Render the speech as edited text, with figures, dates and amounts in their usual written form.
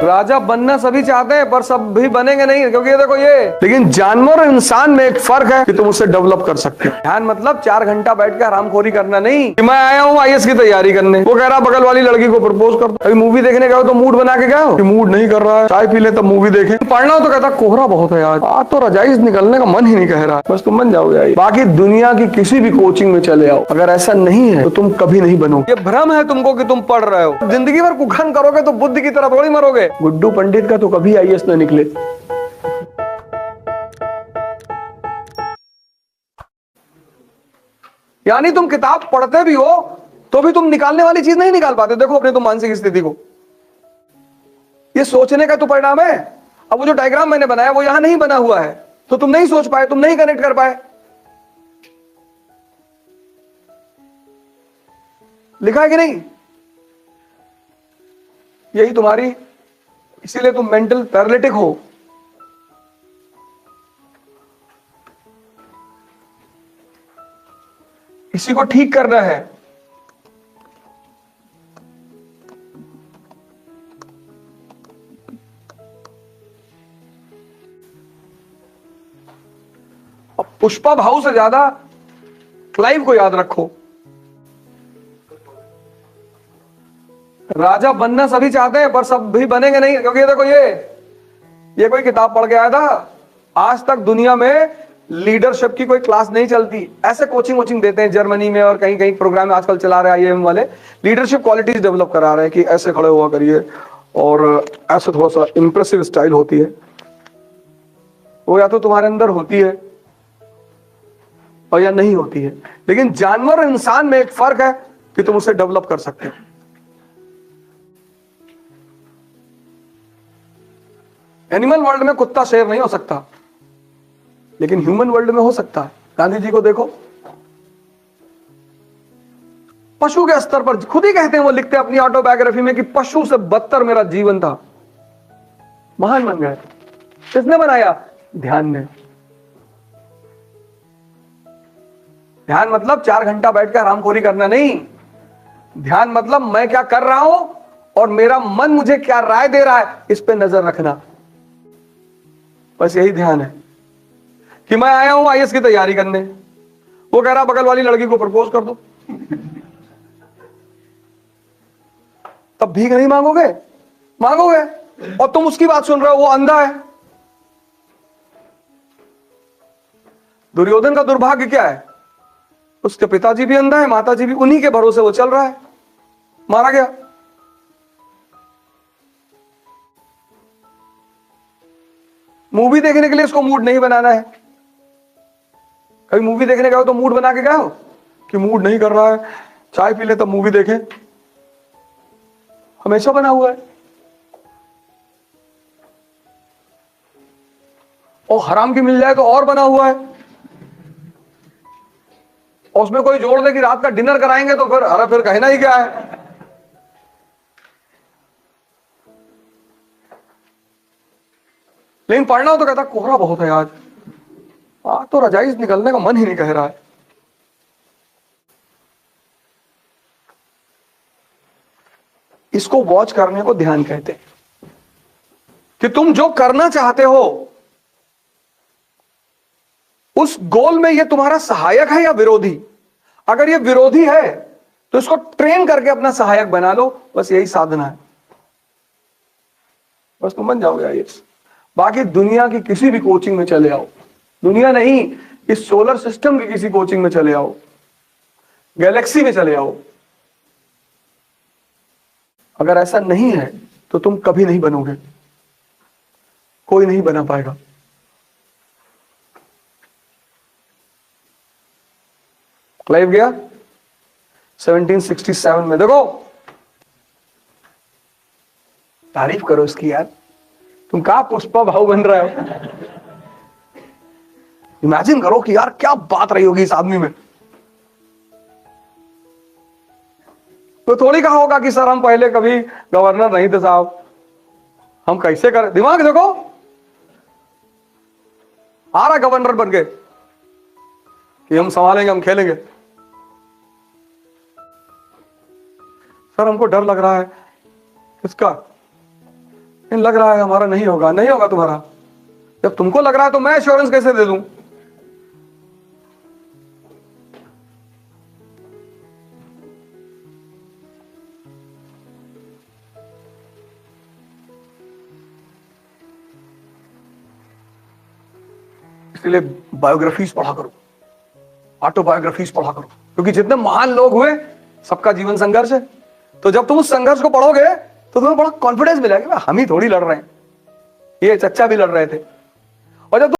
राजा बनना सभी चाहते हैं पर सब भी बनेंगे नहीं, क्योंकि ये देखो ये, लेकिन जानवर और इंसान में एक फर्क है कि तुम उसे डेवलप कर सकते हो। ध्यान मतलब 4 घंटा बैठ के हरामखोरी करना नहीं कि मैं आया हूँ आईएएस की तैयारी करने, वो कह रहा बगल वाली लड़की को प्रपोज कर दो। अभी मूवी देखने गए हो तो मूड बना के गए हो कि मूड नहीं कर रहा है, चाय पी ले तब मूवी देखें। पढ़ना हो तो कहता कोहरा बहुत है आज तो रजाई से निकलने का मन ही नहीं कह रहा, बस तुम बन जाओगे। बाकी दुनिया की किसी भी कोचिंग में चले आओ, अगर ऐसा नहीं है तो तुम कभी नहीं बनोगे। ये भ्रम है तुमको कि तुम पढ़ रहे हो, जिंदगी भर कुखन करोगे तो बुद्ध की तरह थोड़ी मरोगे। गुड्डू पंडित का तो कभी आईएएस न निकले। यानी तुम किताब पढ़ते भी हो तो भी तुम निकालने वाली चीज नहीं निकाल पाते। देखो अपने तुम मानसिक स्थिति को, ये सोचने का तो परिणाम है। अब वो जो डायग्राम मैंने बनाया वो यहां नहीं बना हुआ है, तो तुम नहीं सोच पाए, तुम नहीं कनेक्ट कर पाए। लिखा है कि नहीं? यही तुम्हारी, इसीलिए तुम मेंटल पैरालिटिक हो। इसी को ठीक करना है। अब पुष्पा भाऊ से ज्यादा क्लाइव को याद रखो। राजा बनना सभी चाहते हैं पर सब भी बनेंगे नहीं, क्योंकि ये देखो ये कोई किताब पढ़ के आया था। आज तक दुनिया में लीडरशिप की कोई क्लास नहीं चलती। ऐसे कोचिंग वोचिंग देते हैं जर्मनी में और कहीं कहीं प्रोग्राम आजकल चला रहे हैं आईएएम वाले, लीडरशिप क्वालिटीज डेवलप करा रहे हैं कि ऐसे खड़े हुआ करिए और ऐसे थोड़ा सा इंप्रेसिव स्टाइल होती है। वो या तो तुम्हारे अंदर होती है और या नहीं होती है। लेकिन जानवर और इंसान में एक फर्क है कि तुम उसे डेवलप कर सकते हो। एनिमल वर्ल्ड में कुत्ता शेर नहीं हो सकता, लेकिन ह्यूमन वर्ल्ड में हो सकता है। गांधी जी को देखो, पशु के स्तर पर खुद ही कहते हैं, वो लिखते हैं अपनी ऑटोबायोग्राफी में कि पशु से बदतर मेरा जीवन था। महान बन गए। किसने बनाया? ध्यान ने। ध्यान मतलब 4 घंटा बैठ कर आरामखोरी करना नहीं। ध्यान मतलब मैं क्या कर रहा हूं और मेरा मन मुझे क्या राय दे रहा है, इस पे नजर रखना। बस यही ध्यान है कि मैं आया हूं आईएएस की तैयारी करने, वो कह रहा बगल वाली लड़की को प्रपोज कर दो। तब भीख नहीं मांगोगे? मांगोगे। और तुम उसकी बात सुन रहे हो, वो अंधा है। दुर्योधन का दुर्भाग्य क्या है? उसके पिताजी भी अंधा है, माताजी भी, उन्हीं के भरोसे वो चल रहा है, मारा गया। मूवी देखने के लिए इसको मूड नहीं बनाना है। कभी मूवी देखने गए हो तो मूड बना के गए हो कि मूड नहीं कर रहा है, चाय पी ले तब मूवी देखें। हमेशा बना हुआ है। और हराम की मिल जाए तो और बना हुआ है। और उसमें कोई जोड़ दे कि रात का डिनर कराएंगे तो फिर अरे फिर कहना ही क्या है। लेकिन पढ़ना हो तो कहता कोहरा बहुत है आज तो रजाई से निकलने का मन ही नहीं कह रहा है। इसको वॉच करने को ध्यान कहते हैं कि तुम जो करना चाहते हो उस गोल में ये तुम्हारा सहायक है या विरोधी। अगर ये विरोधी है तो इसको ट्रेन करके अपना सहायक बना लो। बस यही साधना है, बस तुम बन जाओगे आईएएस। बाकी दुनिया की किसी भी कोचिंग में चले आओ, दुनिया नहीं इस सोलर सिस्टम की किसी कोचिंग में चले आओ, गैलेक्सी में चले आओ, अगर ऐसा नहीं है तो तुम कभी नहीं बनोगे, कोई नहीं बना पाएगा। लाइव गया 1767 में। देखो तारीफ करो इसकी यार, तुम कहा पुष्पा भाऊ बन रहे हो। इमेजिन करो कि यार क्या बात रही होगी इस आदमी में। तो थोड़ी कहा होगा कि सर हम पहले कभी गवर्नर नहीं थे साहब, हम कैसे करें। दिमाग देखो, आ रहा गवर्नर बन के कि हम संभालेंगे, हम खेलेंगे। सर हमको डर लग रहा है। किसका? लग रहा है हमारा नहीं होगा, नहीं होगा तुम्हारा। जब तुमको लग रहा है तो मैं एश्योरेंस कैसे दे दूं? इसलिए बायोग्राफीज पढ़ा करो, ऑटोबायोग्राफीज पढ़ा करो, क्योंकि जितने महान लोग हुए सबका जीवन संघर्ष है। तो जब तुम उस संघर्ष को पढ़ोगे तो तुम्हें बड़ा कॉन्फिडेंस मिलेगा, हम ही थोड़ी लड़ रहे हैं, ये चच्चा भी लड़ रहे थे। और जब